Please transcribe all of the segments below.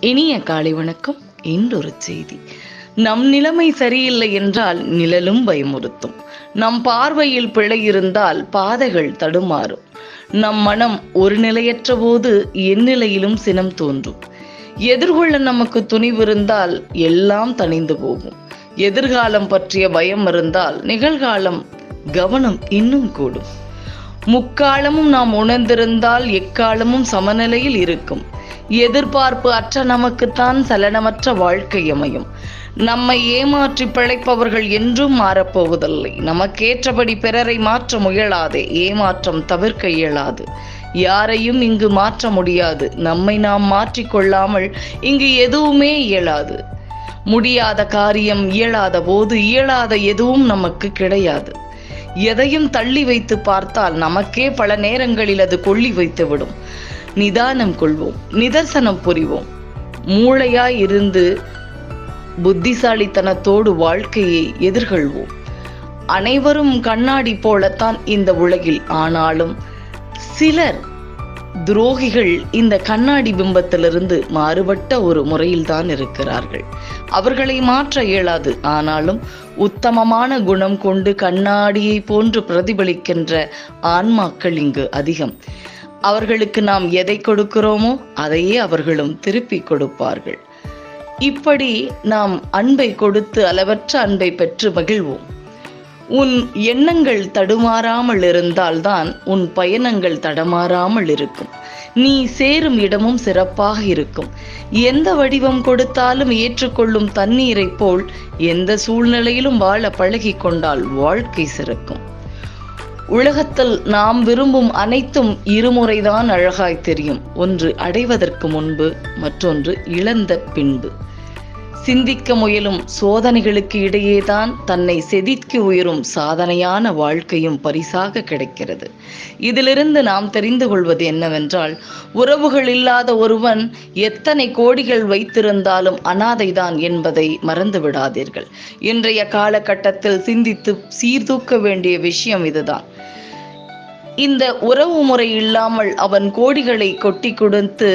இனிய காலை வணக்கம். இன்றொரு செய்தி. நம் நிலைமை சரியில்லை என்றால் நிழலும் பயமுறுத்தும். நம் பார்வையில் பிழை இருந்தால் பாதைகள் தடுமாறும். நம் மனம் ஒரு நிலையற்ற போது என் நிலையிலும் சினம் தோன்றும். எதிர்கொள்ள நமக்கு துணிவிருந்தால் எல்லாம் தணிந்து போகும். எதிர்காலம் பற்றிய பயம் இருந்தால் நிகழ்காலம் கவனம் இன்னும் கூடும். முக்காலமும் நாம் உணர்ந்திருந்தால் எக்காலமும் சமநிலையில் இருக்கும். எதிர்பார்ப்பு அற்ற நமக்குத்தான் சலனமற்ற வாழ்க்கை அமையும். நம்மை ஏமாற்றி பிழைப்பவர்கள் என்றும் மாறப்போவதில்லை. நமக்கேற்றபடி பிறரை மாற்ற முயலாதே. ஏமாற்றம் தவிர்க்க இயலாது. யாரையும் இங்கு மாற்ற முடியாது. நம்மை நாம் மாற்றிக்கொள்ளாமல் இங்கு எதுவுமே இயலாது. முடியாத காரியம் இயலாத போது இயலாத எதுவும் நமக்கு கிடையாது. எதையும் தள்ளி வைத்து பார்த்தால் நமக்கே பல நேரங்களில் அது கொள்ளி வைத்துவிடும். நிதானம் கொள்வோம், நிதர்சனம் புரிவோம். மூளையாய் இருந்து புத்திசாலித்தனத்தோடு வாழ்க்கையை எதிர்கொள்வோம். அனைவரும் கண்ணாடி போலத்தான் இந்த உலகில். ஆனாலும் சிலர் துரோகிகள் இந்த கண்ணாடி பிம்பத்திலிருந்து மாறுபட்ட ஒரு முறையில்தான் இருக்கிறார்கள். அவர்களை மாற்ற இயலாது. ஆனாலும் உத்தமமான குணம் கொண்டு கண்ணாடியை போன்று பிரதிபலிக்கின்ற ஆன்மாக்கள் இங்கு அதிகம். அவர்களுக்கு நாம் எதை கொடுக்கிறோமோ அதையே அவர்களும் திருப்பி கொடுப்பார்கள். இப்படி நாம் அன்பை கொடுத்து அளவற்ற அன்பை பெற்று மகிழ்வோம். உன் எண்ணங்கள் தடுமாறாமல் இருந்தால்தான் உன் பயணங்கள் தடமாறாமல் இருக்கும். நீ சேரும் இடமும் சிறப்பாக இருக்கும். எந்த வடிவம் கொடுத்தாலும் ஏற்றுக்கொள்ளும் தண்ணீரை போல் எந்த சூழ்நிலையிலும் வாழ பழகி கொண்டால் வாழ்க்கை சிறக்கும். உலகத்தில் நாம் விரும்பும் அனைத்தும் இருமுறைதான் அழகாய் தெரியும். ஒன்று அடைவதற்கு முன்பு, மற்றொன்று இழந்த பின்பு. சிந்திக்க முயலும் சோதனைகளுக்கு இடையேதான் தன்னை செதுக்கி உயரும் சாதனையான வாழ்க்கையும் பரிசாக கிடைக்கிறது. இதிலிருந்து நாம் தெரிந்து கொள்வது என்னவென்றால், உறவுகள் இல்லாத ஒருவன் எத்தனை கோடிகள் வைத்திருந்தாலும் அனாதைதான் என்பதை மறந்து விடாதீர்கள். இன்றைய காலகட்டத்தில் சிந்தித்து சீர்தூக்க வேண்டிய விஷயம் இதுதான். இந்த உறவு முறை இல்லாமல் அவன் கோடிகளை கொட்டி கொடுத்து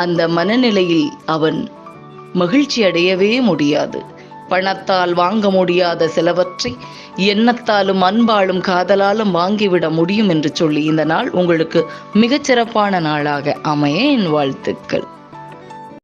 அந்த மனநிலையில் அவன் மகிழ்ச்சி அடையவே முடியாது. பணத்தால் வாங்க முடியாத சிலவற்றை எண்ணத்தாலும் அன்பாலும் காதலாலும் வாங்கிவிட முடியும் என்று சொல்லி இந்த நாள் உங்களுக்கு மிகச்சிறப்பான நாளாக அமைய என் வாழ்த்துக்கள்.